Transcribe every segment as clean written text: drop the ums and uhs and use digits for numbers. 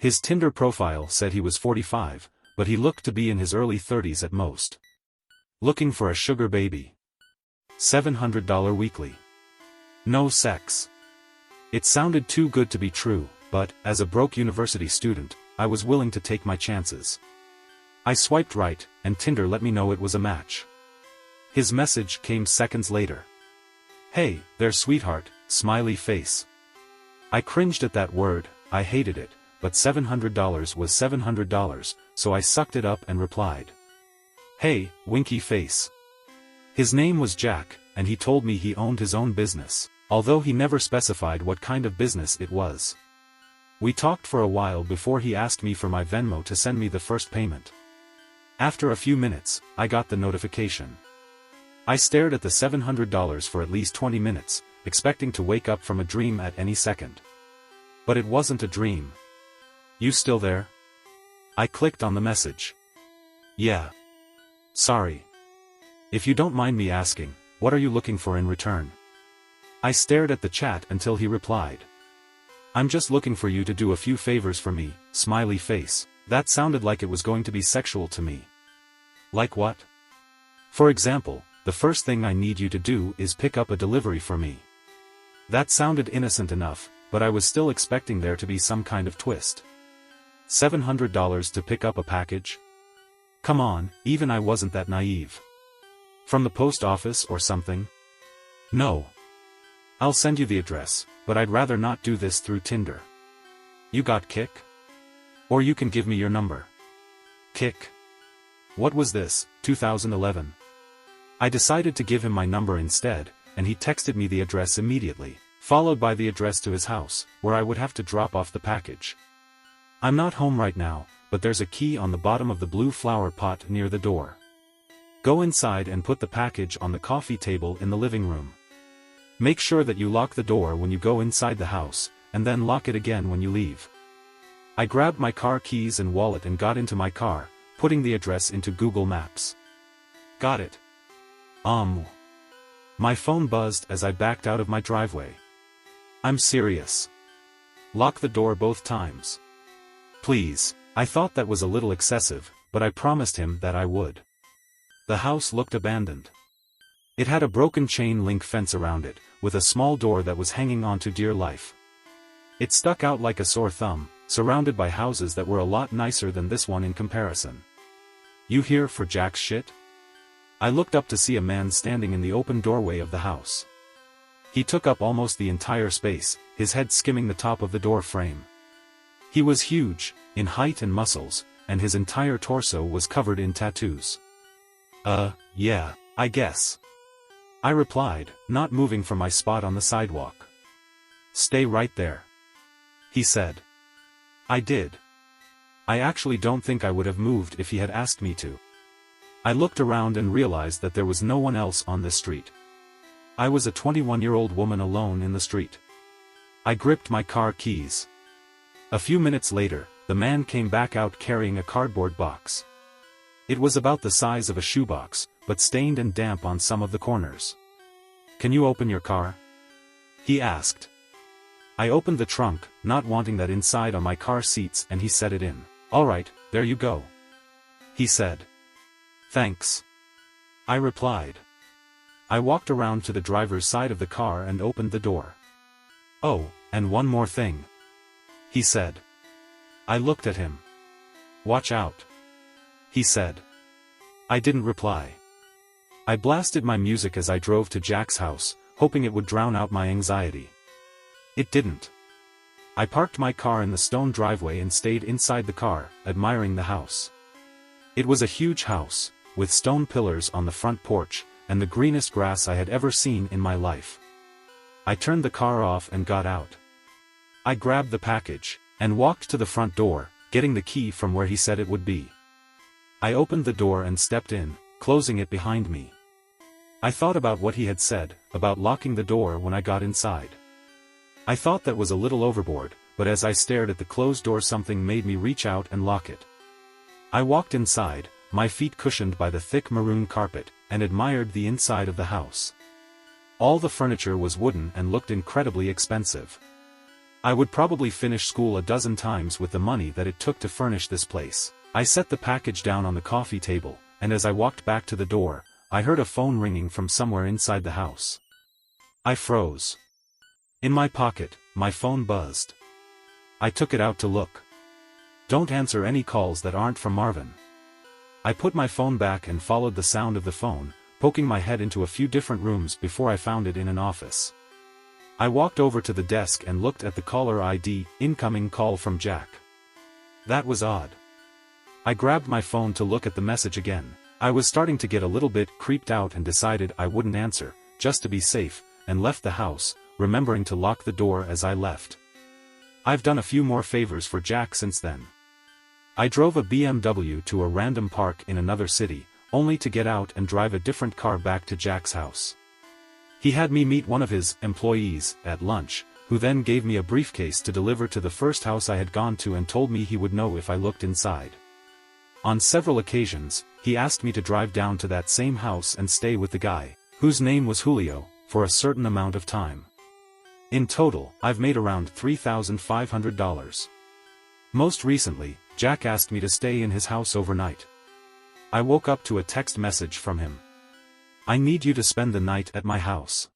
His Tinder profile said he was 45, but he looked to be in his early 30s at most. Looking for a sugar baby. $700 weekly. No sex. It sounded too good to be true, but, as a broke university student, I was willing to take my chances. I swiped right, and Tinder let me know it was a match. His message came seconds later. "Hey, there sweetheart," smiley face. I cringed at that word, I hated it, but $700 was $700, so I sucked it up and replied. "Hey, winky face." His name was Jack, and he told me he owned his own business, although he never specified what kind of business it was. We talked for a while before he asked me for my Venmo to send me the first payment. After a few minutes, I got the notification. I stared at the $700 for at least 20 minutes, expecting to wake up from a dream at any second. But it wasn't a dream. "You still there?" I clicked on the message. "Yeah. Sorry. If you don't mind me asking, what are you looking for in return?" I stared at the chat until he replied. "I'm just looking for you to do a few favors for me," smiley face. That sounded like it was going to be sexual to me. Like what? For example, the first thing I need you to do is pick up a delivery for me. That sounded innocent enough, but I was still expecting there to be some kind of twist. $700 to pick up a package? Come on, even I wasn't that naive. From the post office or something? No. I'll send you the address, but I'd rather not do this through Tinder. You got Kick? Or you can give me your number. Kick. What was this, 2011? I decided to give him my number instead, and he texted me the address immediately, followed by the address to his house, where I would have to drop off the package. I'm not home right now, but there's a key on the bottom of the blue flower pot near the door. Go inside and put the package on the coffee table in the living room. Make sure that you lock the door when you go inside the house, and then lock it again when you leave. I grabbed my car keys and wallet and got into my car, putting the address into Google Maps. Got it. My phone buzzed as I backed out of my driveway. I'm serious. Lock the door both times. Please. I thought that was a little excessive, but I promised him that I would. The house looked abandoned. It had a broken chain link fence around it, with a small door that was hanging on to dear life. It stuck out like a sore thumb, surrounded by houses that were a lot nicer than this one in comparison. You here for Jack's shit? I looked up to see a man standing in the open doorway of the house. He took up almost the entire space, his head skimming the top of the door frame. He was huge, in height and muscles, and his entire torso was covered in tattoos. Yeah, I guess. I replied, not moving from my spot on the sidewalk. Stay right there. He said. I did. I actually don't think I would have moved if he had asked me to. I looked around and realized that there was no one else on this street. I was a 21-year-old woman alone in the street. I gripped my car keys. A few minutes later, the man came back out carrying a cardboard box. It was about the size of a shoebox, but stained and damp on some of the corners. Can you open your car? He asked. I opened the trunk, not wanting that inside on my car seats, and he set it in. All right, there you go. He said. Thanks. I replied. I walked around to the driver's side of the car and opened the door. Oh, and one more thing. He said. I looked at him. Watch out. He said. I didn't reply. I blasted my music as I drove to Jack's house, hoping it would drown out my anxiety. It didn't. I parked my car in the stone driveway and stayed inside the car, admiring the house. It was a huge house, with stone pillars on the front porch, and the greenest grass I had ever seen in my life. I turned the car off and got out. I grabbed the package, and walked to the front door, getting the key from where he said it would be. I opened the door and stepped in, closing it behind me. I thought about what he had said, about locking the door when I got inside. I thought that was a little overboard, but as I stared at the closed door something made me reach out and lock it. I walked inside, my feet cushioned by the thick maroon carpet, and admired the inside of the house. All the furniture was wooden and looked incredibly expensive. I would probably finish school a dozen times with the money that it took to furnish this place. I set the package down on the coffee table, and as I walked back to the door, I heard a phone ringing from somewhere inside the house. I froze. In my pocket, my phone buzzed. I took it out to look. Don't answer any calls that aren't from Marvin. I put my phone back and followed the sound of the phone, poking my head into a few different rooms before I found it in an office. I walked over to the desk and looked at the caller ID, incoming call from Jack. That was odd. I grabbed my phone to look at the message again. I was starting to get a little bit creeped out and decided I wouldn't answer, just to be safe, and left the house, remembering to lock the door as I left. I've done a few more favors for Jack since then. I drove a BMW to a random park in another city, only to get out and drive a different car back to Jack's house. He had me meet one of his employees at lunch, who then gave me a briefcase to deliver to the first house I had gone to and told me he would know if I looked inside. On several occasions, he asked me to drive down to that same house and stay with the guy, whose name was Julio, for a certain amount of time. In total, I've made around $3,500. Most recently, Jack asked me to stay in his house overnight. I woke up to a text message from him. I need you to spend the night at my house.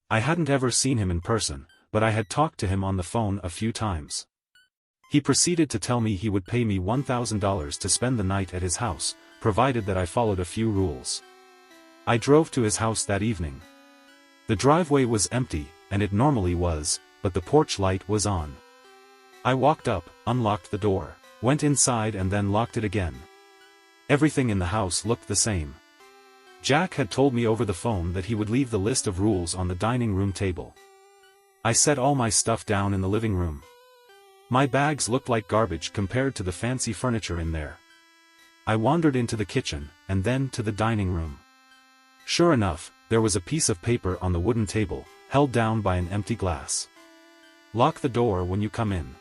I hadn't ever seen him in person, but I had talked to him on the phone a few times. He proceeded to tell me he would pay me $1,000 to spend the night at his house, provided that I followed a few rules. I drove to his house that evening. The driveway was empty, and it normally was, but the porch light was on. I walked up, unlocked the door, went inside and then locked it again. Everything in the house looked the same. Jack had told me over the phone that he would leave the list of rules on the dining room table. I set all my stuff down in the living room. My bags looked like garbage compared to the fancy furniture in there. I wandered into the kitchen, and then to the dining room. Sure enough, there was a piece of paper on the wooden table, held down by an empty glass. Lock the door when you come in.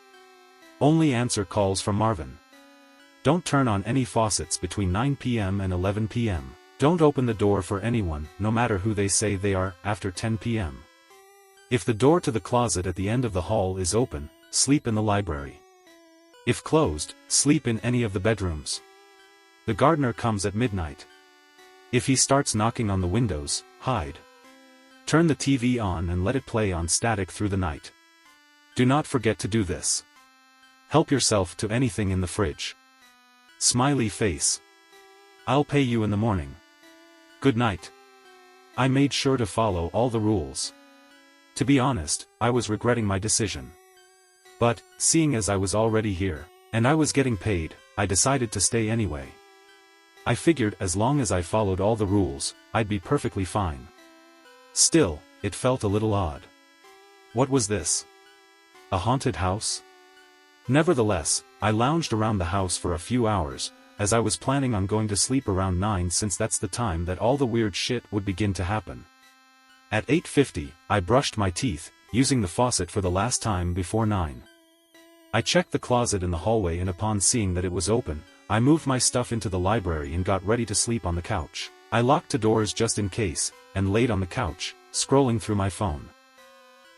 Only answer calls from Marvin. Don't turn on any faucets between 9 p.m. and 11 p.m. Don't open the door for anyone, no matter who they say they are, after 10 p.m. If the door to the closet at the end of the hall is open, sleep in the library. If closed, sleep in any of the bedrooms. The gardener comes at midnight. If he starts knocking on the windows, hide. Turn the TV on and let it play on static through the night. Do not forget to do this. Help yourself to anything in the fridge. Smiley face. I'll pay you in the morning. Good night. I made sure to follow all the rules. To be honest, I was regretting my decision. But, seeing as I was already here, and I was getting paid, I decided to stay anyway. I figured as long as I followed all the rules, I'd be perfectly fine. Still, it felt a little odd. What was this? A haunted house? Nevertheless, I lounged around the house for a few hours, as I was planning on going to sleep around 9 since that's the time that all the weird shit would begin to happen. At 8:50, I brushed my teeth, using the faucet for the last time before 9. I checked the closet in the hallway and upon seeing that it was open, I moved my stuff into the library and got ready to sleep on the couch. I locked the doors just in case, and laid on the couch, scrolling through my phone.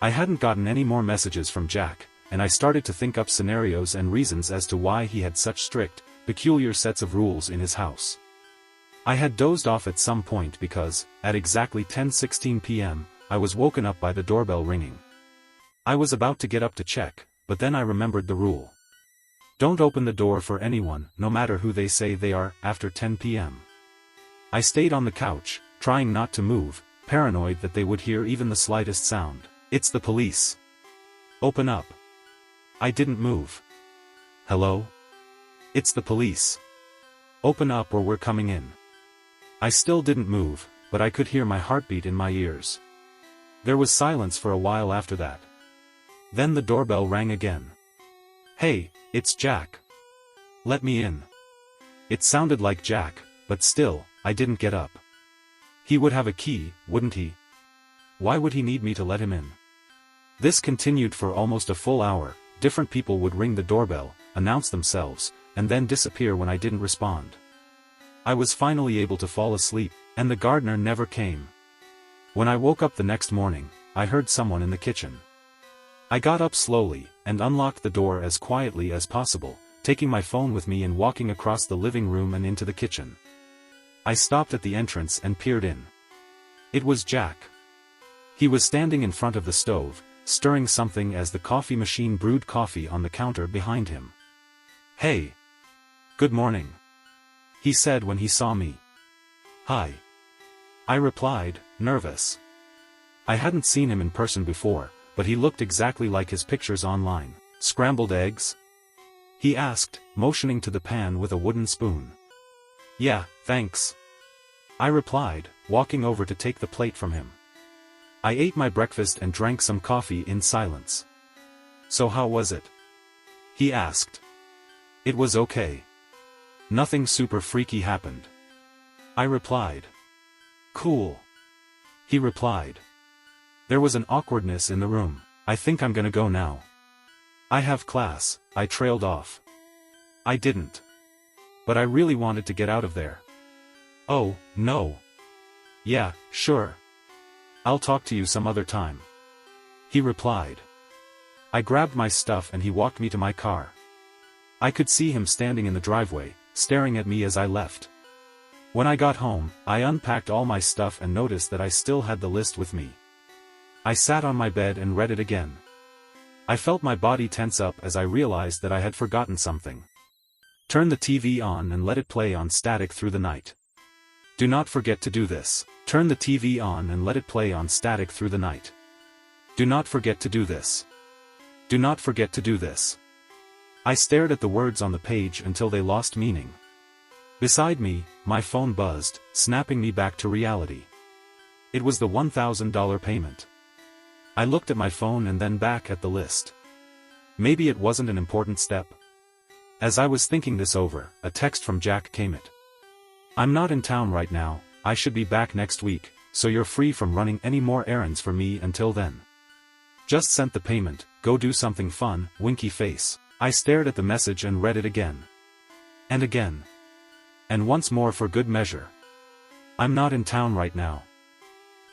I hadn't gotten any more messages from Jack, and I started to think up scenarios and reasons as to why he had such strict, peculiar sets of rules in his house. I had dozed off at some point because, at exactly 10:16 p.m., I was woken up by the doorbell ringing. I was about to get up to check, but then I remembered the rule. Don't open the door for anyone, no matter who they say they are, after 10 p.m. I stayed on the couch, trying not to move, paranoid that they would hear even the slightest sound. It's the police. Open up. I didn't move. Hello? It's the police. Open up or we're coming in. I still didn't move, but I could hear my heartbeat in my ears. There was silence for a while after that. Then the doorbell rang again. Hey, it's Jack. Let me in. It sounded like Jack, but still, I didn't get up. He would have a key, wouldn't he? Why would he need me to let him in? This continued for almost a full hour. Different people would ring the doorbell, announce themselves, and then disappear when I didn't respond. I was finally able to fall asleep, and the gardener never came. When I woke up the next morning, I heard someone in the kitchen. I got up slowly, and unlocked the door as quietly as possible, taking my phone with me and walking across the living room and into the kitchen. I stopped at the entrance and peered in. It was Jack. He was standing in front of the stove, stirring something as the coffee machine brewed coffee on the counter behind him. "Hey. Good morning," he said when he saw me. "Hi," I replied, nervous. I hadn't seen him in person before, but he looked exactly like his pictures online. "Scrambled eggs?" he asked, motioning to the pan with a wooden spoon. "Yeah, thanks," I replied, walking over to take the plate from him. I ate my breakfast and drank some coffee in silence. "So how was it?" he asked. "It was okay. Nothing super freaky happened," I replied. "Cool," he replied. There was an awkwardness in the room. "I think I'm gonna go now. I have class," I trailed off. I didn't. But I really wanted to get out of there. "Oh, no." "Yeah, sure. I'll talk to you some other time," he replied. I grabbed my stuff and he walked me to my car. I could see him standing in the driveway, staring at me as I left. When I got home, I unpacked all my stuff and noticed that I still had the list with me. I sat on my bed and read it again. I felt my body tense up as I realized that I had forgotten something. "Turn the TV on and let it play on static through the night. Do not forget to do this. Turn the TV on and let it play on static through the night. Do not forget to do this. Do not forget to do this." I stared at the words on the page until they lost meaning. Beside me, my phone buzzed, snapping me back to reality. It was the $1,000 payment. I looked at my phone and then back at the list. Maybe it wasn't an important step. As I was thinking this over, a text from Jack came in. "I'm not in town right now, I should be back next week, so you're free from running any more errands for me until then. Just sent the payment, go do something fun, winky face." I stared at the message and read it again. And again. And once more for good measure. "I'm not in town right now."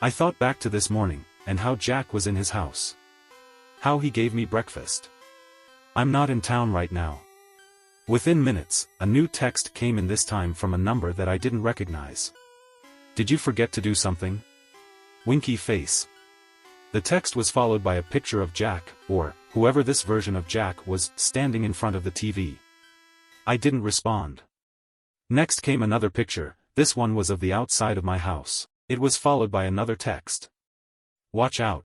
I thought back to this morning, and how Jack was in his house. How he gave me breakfast. "I'm not in town right now." Within minutes, a new text came in, this time from a number that I didn't recognize. "Did you forget to do something? Winky face." The text was followed by a picture of Jack, or whoever this version of Jack was, standing in front of the TV. I didn't respond. Next came another picture, this one was of the outside of my house. It was followed by another text. "Watch out.